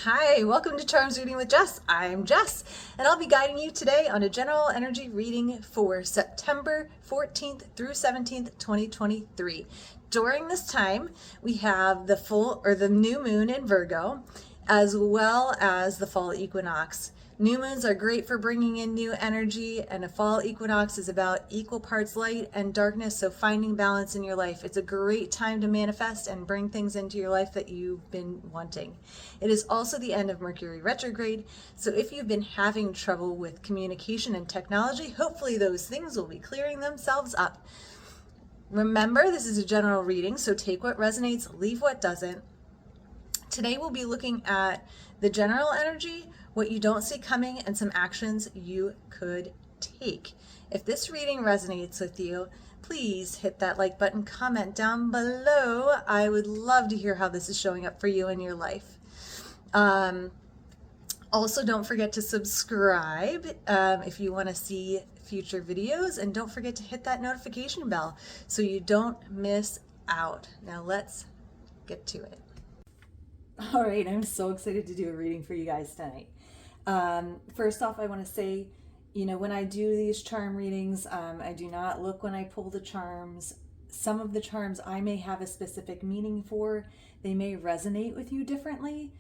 Hi, welcome to Charms Reading with Jess. I'm Jess, and I'll be guiding you today on a general energy reading for September 14th through 17th, 2023. During this time, we have the full or the new moon in Virgo, as well as the fall equinox. New moons are great for bringing in new energy, and a fall equinox is about equal parts light and darkness, so finding balance in your life. It's a great time to manifest and bring things into your life that you've been wanting. It is also the end of Mercury retrograde, so if you've been having trouble with communication and technology, hopefully those things will be clearing themselves up. Remember, this is a general reading, so take what resonates, leave what doesn't. Today we'll be looking at the general energy, what you don't see coming, and some actions you could take. If this reading resonates with you, please hit that like button, comment down below. I would love to hear how this is showing up for you in your life. Also, don't forget to subscribe if you want to see future videos, and don't forget to hit that notification bell so you don't miss out. Now let's get to it. All right, I'm so excited to do a reading for you guys tonight. First off, I want to say, when I do these charm readings, I do not look when I pull the charms. Some of the charms I may have a specific meaning for. They may resonate with you differently.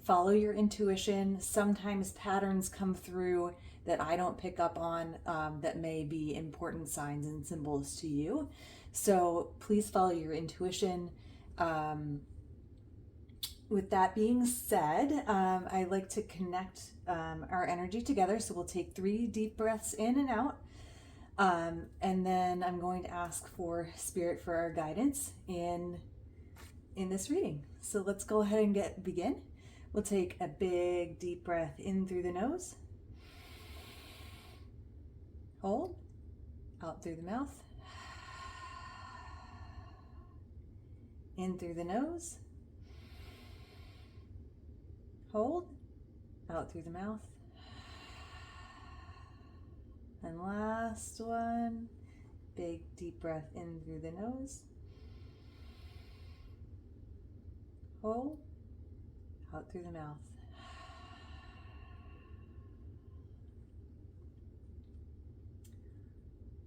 Follow your intuition. Sometimes patterns come through that I don't pick up on that may be important signs and symbols to you. So please follow your intuition. With that being said, I like to connect our energy together. So we'll take 3 deep breaths in and out. And then I'm going to ask for spirit for our guidance in this reading. So let's go ahead and begin. We'll take a big deep breath in through the nose. Hold. Out through the mouth. In through the nose. Hold. Out through the mouth. And last one. Big deep breath in through the nose. Hold. Out through the mouth.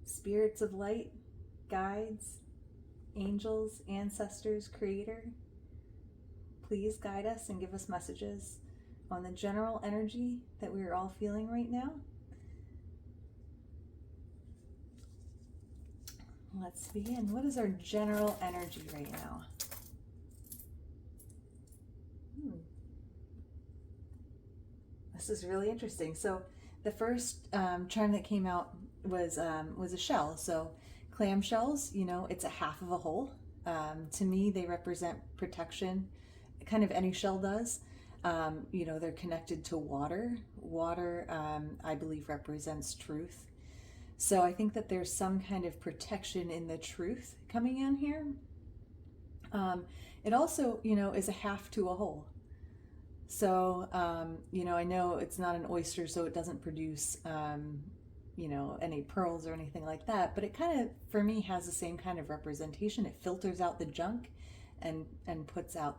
Spirits of light, guides, angels, ancestors, creator, please guide us and give us messages on the general energy that we are all feeling right now. Let's begin. What is our general energy right now? This is really interesting. So the first charm that came out was a shell. So clam shells, it's a half of a whole. To me, they represent protection. Kind of any shell does. They're connected to water. Water, I believe, represents truth. So I think that there's some kind of protection in the truth coming in here. It also, is a half to a whole. So, I know it's not an oyster, so it doesn't produce, any pearls or anything like that, but it kind of, for me, has the same kind of representation. It filters out the junk and puts out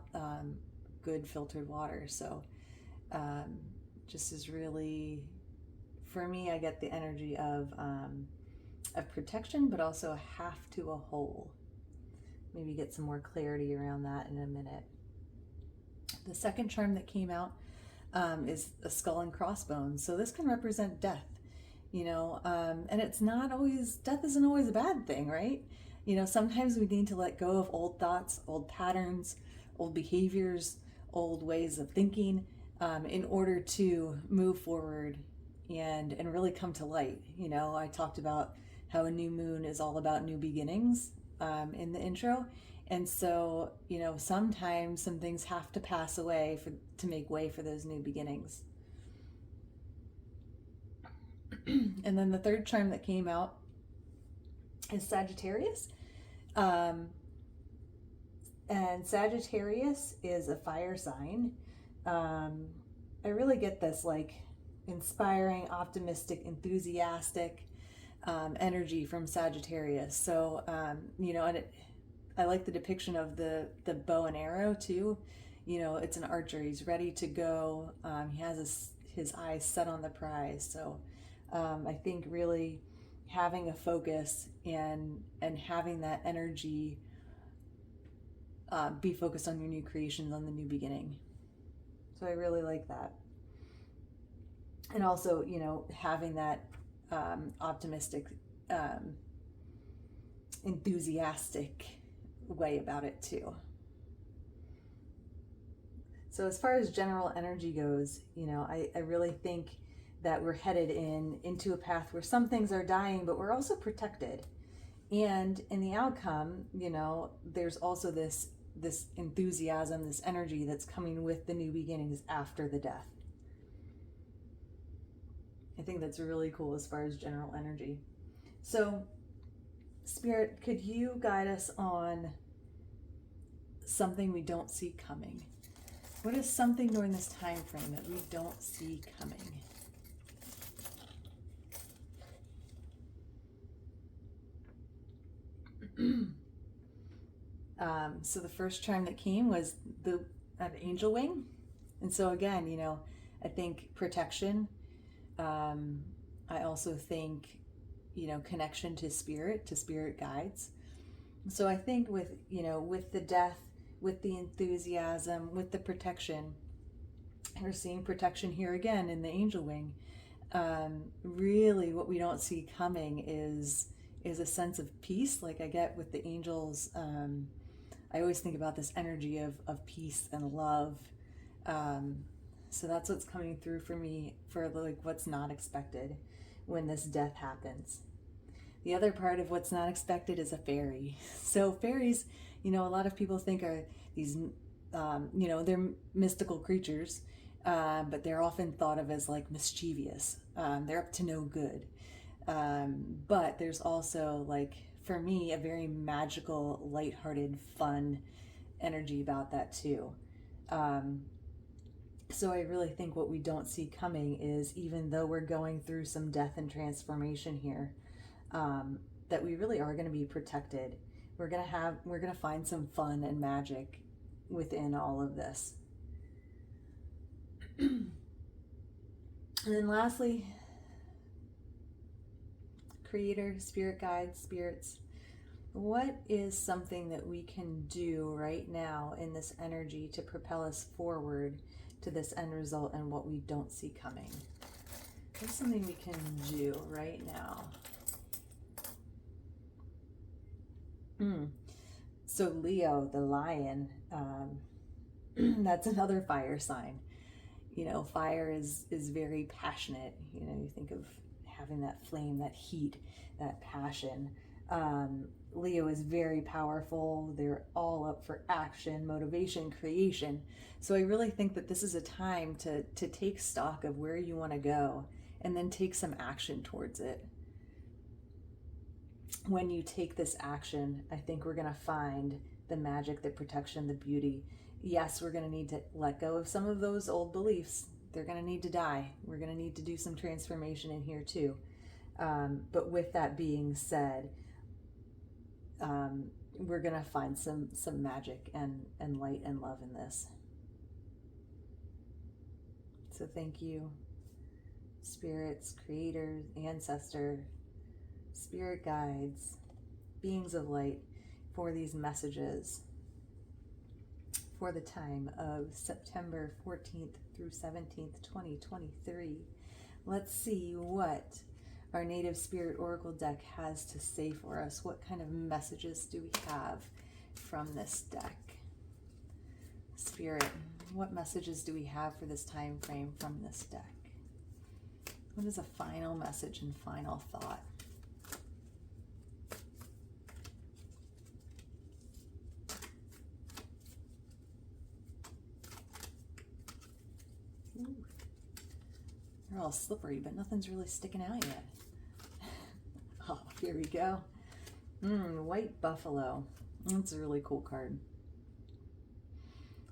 good filtered water. So, just is really, for me, I get the energy of protection, but also a half to a whole. Maybe get some more clarity around that in a minute. The second charm that came out is a skull and crossbones. So this can represent death, and it's not always, death isn't always a bad thing, right? Sometimes we need to let go of old thoughts, old patterns, old behaviors, old ways of thinking in order to move forward and really come to light. I talked about how a new moon is all about new beginnings in the intro. And so, sometimes some things have to pass away to make way for those new beginnings. And then the third charm that came out is Sagittarius. And Sagittarius is a fire sign. I really get this inspiring, optimistic, enthusiastic energy from Sagittarius. So, and I like the depiction of the bow and arrow too. it's an archer. He's ready to go. He has his eyes set on the prize. So I think really having a focus and having that energy be focused on your new creations, on the new beginning. So I really like that. And also, having that optimistic, enthusiastic way about it too. So as far as general energy goes, I really think that we're headed into a path where some things are dying, but we're also protected. And in the outcome, there's also this enthusiasm, this energy that's coming with the new beginnings after the death. I think that's really cool as far as general energy. So, Spirit, could you guide us on something we don't see coming? What is something during this time frame that we don't see coming? So the first charm that came was an angel wing. And so again, I think protection. I also think, connection to spirit guides. So I think with the death, with the enthusiasm, with the protection, we're seeing protection here again in the angel wing. Really what we don't see coming is a sense of peace, like I get with the angels. I always think about this energy of peace and love. So that's what's coming through for me for like what's not expected when this death happens. The other part of what's not expected is a fairy. So fairies, a lot of people think are these, they're mystical creatures, but they're often thought of as like mischievous. They're up to no good. But there's also, like, for me, a very magical, lighthearted, fun energy about that too. So I really think what we don't see coming is, even though we're going through some death and transformation here, that we really are going to be protected. We're going to find some fun and magic within all of this. And then lastly, Creator, spirit guides, spirits, what is something that we can do right now in this energy to propel us forward to this end result and what we don't see coming? What's something we can do right now? So Leo, the lion, that's another fire sign. Fire is very passionate. You think of having that flame, that heat, that passion. Leo is very powerful. They're all up for action, motivation, creation. So I really think that this is a time to take stock of where you want to go and then take some action towards it. When you take this action, I think we're going to find the magic, the protection, the beauty. Yes, we're going to need to let go of some of those old beliefs. They're going to need to die. We're going to need to do some transformation in here too. But with that being said, we're going to find some magic and light and love in this. So thank you, spirits, creators, ancestor, spirit guides, beings of light, for these messages for the time of September 14th through 17th, 2023. Let's see what our Native Spirit Oracle deck has to say for us. What kind of messages do we have from this deck? Spirit, what messages do we have for this time frame from this deck? What is a final message and final thought? Ooh. They're all slippery, but nothing's really sticking out yet. Oh, here we go. White Buffalo. That's a really cool card.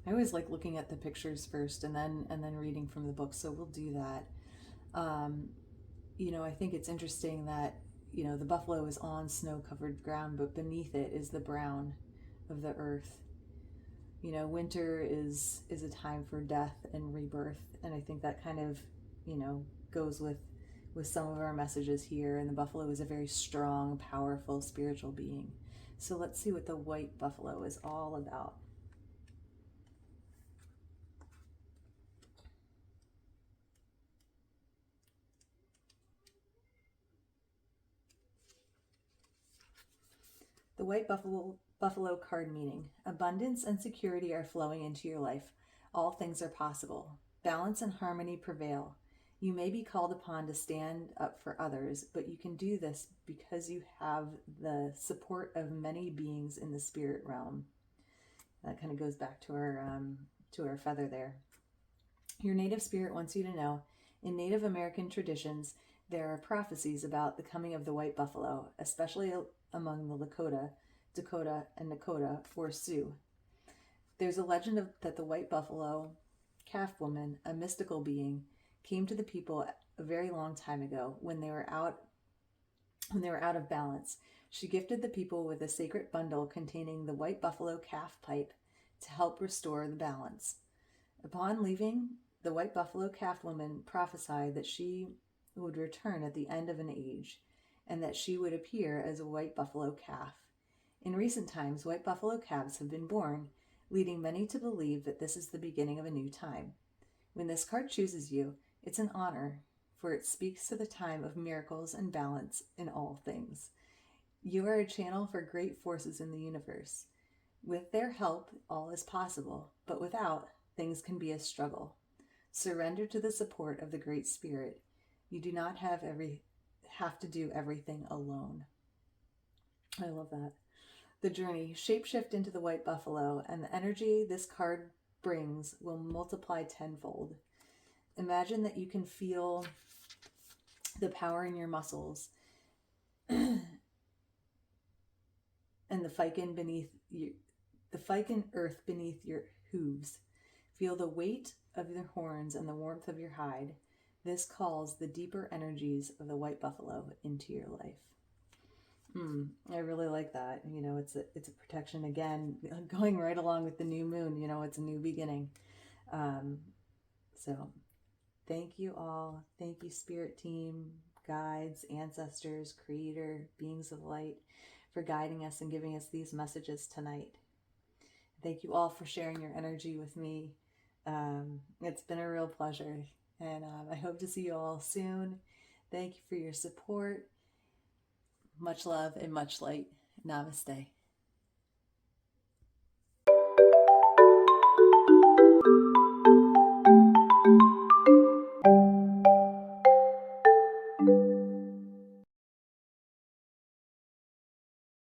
I always like looking at the pictures first and then reading from the book, so we'll do that. I think it's interesting that, the buffalo is on snow-covered ground, but beneath it is the brown of the earth. You know, winter is a time for death and rebirth, and I think that kind of, you know, goes with some of our messages here. And the buffalo is a very strong, powerful spiritual being. So let's see what the white buffalo is all about. The white buffalo card meaning: abundance and security are flowing into your life. All things are possible. Balance and harmony prevail. You may be called upon to stand up for others, but you can do this because you have the support of many beings in the spirit realm. That kind of goes back to our feather there. Your native spirit wants you to know, in Native American traditions, there are prophecies about the coming of the white buffalo, especially among the Dakota, and Nakota, or Sioux. There's a legend that the white buffalo calf woman, a mystical being, came to the people a very long time ago when they were out of balance. She gifted the people with a sacred bundle containing the white buffalo calf pipe to help restore the balance. Upon leaving, the white buffalo calf woman prophesied that she would return at the end of an age, and that she would appear as a white buffalo calf. In recent times, white buffalo calves have been born, leading many to believe that this is the beginning of a new time. When this card chooses you, it's an honor, for it speaks to the time of miracles and balance in all things. You are a channel for great forces in the universe. With their help, all is possible, but without, things can be a struggle. Surrender to the support of the Great Spirit. You do not have to do everything alone. I love that. The journey: shapeshift into the white buffalo, and the energy this card brings will multiply tenfold. Imagine that you can feel the power in your muscles and the fiken earth beneath your hooves. Feel the weight of your horns and the warmth of your hide. This calls the deeper energies of the white buffalo into your life. I really like that. You know, it's a protection again, going right along with the new moon. You know, it's a new beginning. So thank you all. Thank you, spirit team, guides, ancestors, creator, beings of light, for guiding us and giving us these messages tonight. Thank you all for sharing your energy with me. It's been a real pleasure, and I hope to see you all soon. Thank you for your support. Much love and much light. Namaste.